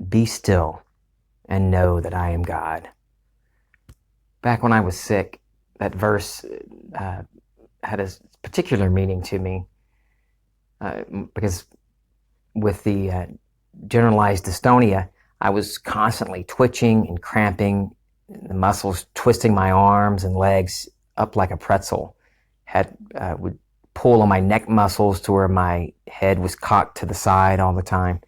Be still and know that I am God. Back when I was sick, that verse had a particular meaning to me because with the generalized dystonia, I was constantly twitching and cramping, the muscles twisting my arms and legs up like a pretzel. Would pull on my neck muscles to where my head was cocked to the side all the time.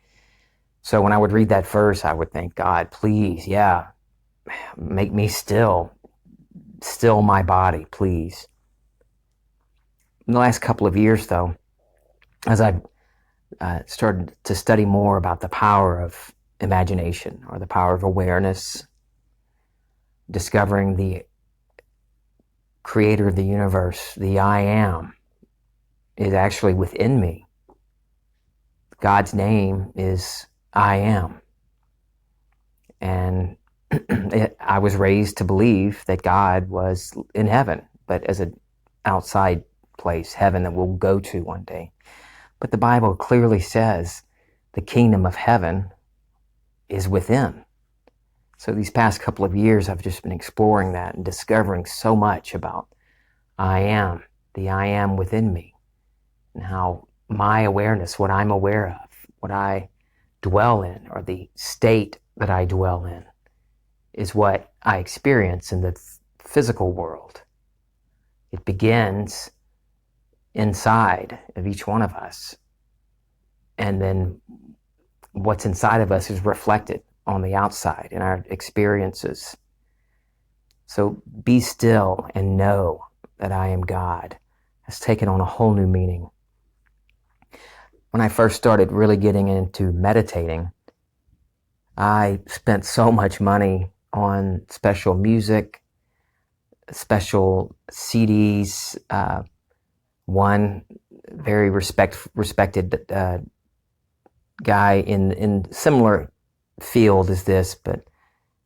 So when I would read that verse, I would think, God, please, make me still my body, please. In the last couple of years, though, as I've started to study more about the power of imagination or the power of awareness, discovering the creator of the universe, the I am, is actually within me. God's name is I am. And I was raised to believe that God was in heaven, but as an outside place, heaven that we'll go to one day. But the Bible clearly says the kingdom of heaven is within. So these past couple of years, I've just been exploring that and discovering so much about I am, the I am within me, and how my awareness, what I'm aware of, what I dwell in, or the state that I dwell in, is what I experience in the physical world. It begins inside of each one of us, and then what's inside of us is reflected on the outside in our experiences. So be still and know that I am God has taken on a whole new meaning. When I first started really getting into meditating, I spent so much money on special music, special CDs. One very respected guy in similar field as this, but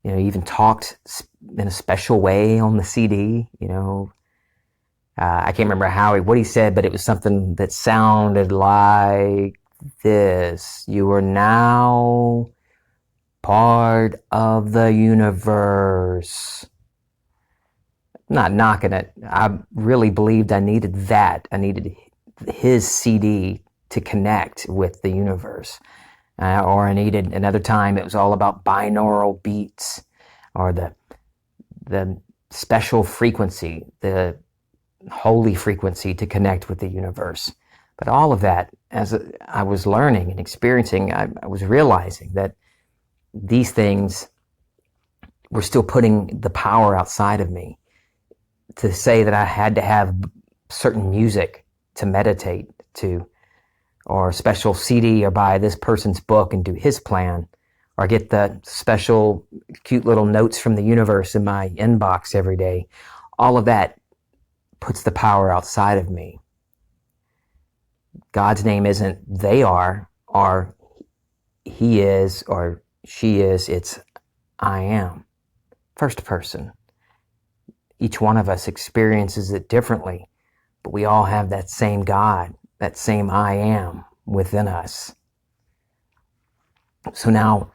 even talked in a special way on the CD. I can't remember what he said, but it was something that sounded like this: "You are now part of the universe." Not knocking it. I really believed I needed that. I needed his CD to connect with the universe. Or I needed another time, it was all about binaural beats, or the special frequency, the holy frequency to connect with the universe. But all of that, as I was learning and experiencing, I was realizing that these things were still putting the power outside of me. To say that I had to have certain music to meditate to, or a special CD, or buy this person's book and do his plan, or get the special cute little notes from the universe in my inbox every day, all of that puts the power outside of me. God's name isn't they are, or he is, or she is. It's I am. First person. Each one of us experiences it differently, but we all have that same God, that same I am within us. So now,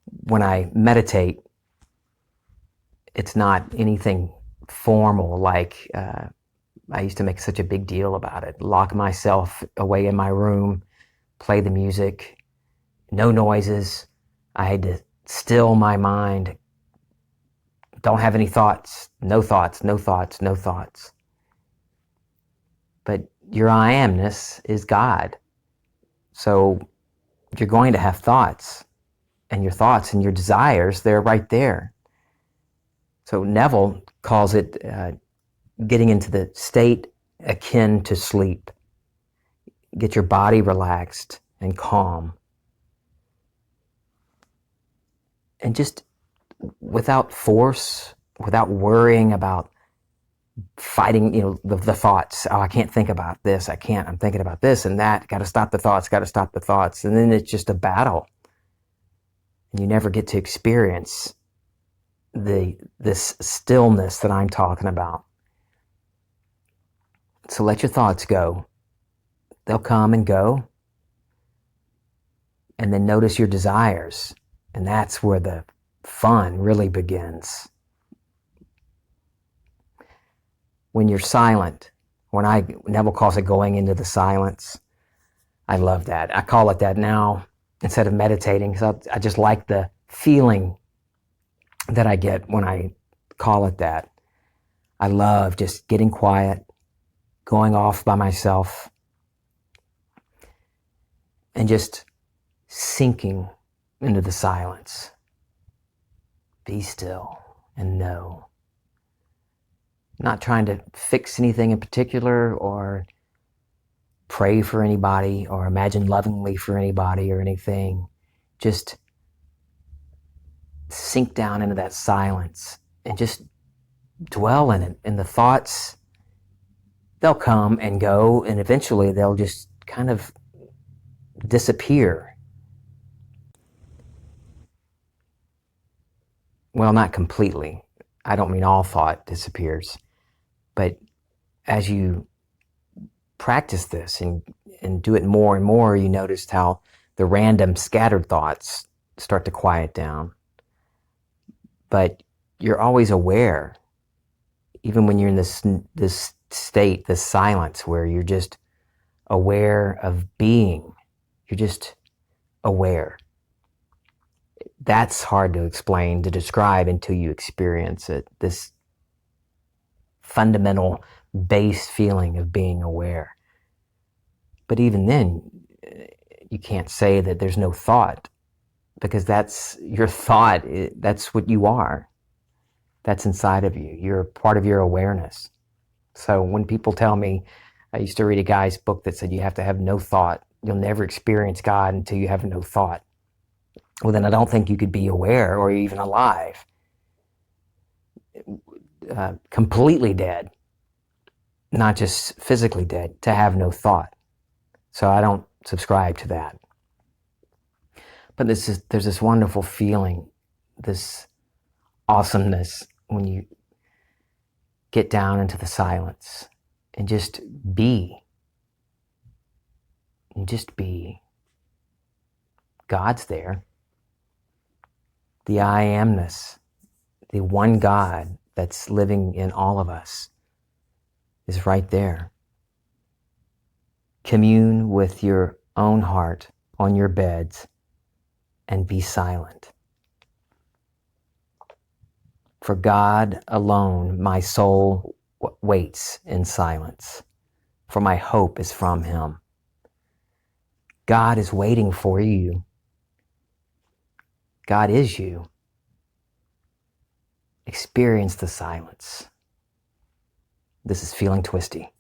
when I meditate, it's not anything formal like I used to make such a big deal about it. Lock myself away in my room, play the music, no noises. I had to still my mind. Don't have any thoughts, no thoughts, no thoughts, no thoughts. But your I amness is God. So you're going to have thoughts, and your thoughts and your desires, they're right there. So Neville calls it getting into the state akin to sleep. Get your body relaxed and calm. And just without force, without worrying about fighting, the thoughts. Oh, I can't think about this. I'm thinking about this and that. Got to stop the thoughts. And then it's just a battle. And you never get to experience this stillness that I'm talking about. So let your thoughts go. They'll come and go. And then notice your desires. And that's where the fun really begins. When you're silent, Neville calls it going into the silence. I love that. I call it that now instead of meditating, because I just like the feeling that I get when I call it that. I love just getting quiet, going off by myself, and just sinking into the silence. Be still and know. Not trying to fix anything in particular or pray for anybody or imagine lovingly for anybody or anything. Just sink down into that silence and just dwell in it. And the thoughts, they'll come and go, and eventually they'll just kind of disappear. Well, not completely. I don't mean all thought disappears. But as you practice this and do it more and more, you notice how the random scattered thoughts start to quiet down. But you're always aware, even when you're in this state, this silence where you're just aware of being. You're just aware. That's hard to explain, to describe until you experience it. This fundamental base feeling of being aware. But even then, you can't say that there's no thought, because that's your thought. That's what you are. That's inside of you. You're part of your awareness. So when people tell me, I used to read a guy's book that said you have to have no thought. You'll never experience God until you have no thought. Well, then I don't think you could be aware or even alive. Completely dead, not just physically dead, to have no thought. So I don't subscribe to that. But there's this wonderful feeling, this awesomeness when you get down into the silence and just be. And just be. God's there. The I amness, the one God that's living in all of us is right there. Commune with your own heart on your beds and be silent. For God alone my soul waits in silence, for my hope is from Him. God is waiting for you. God is you. Experience the silence. This is Feeling Twisty.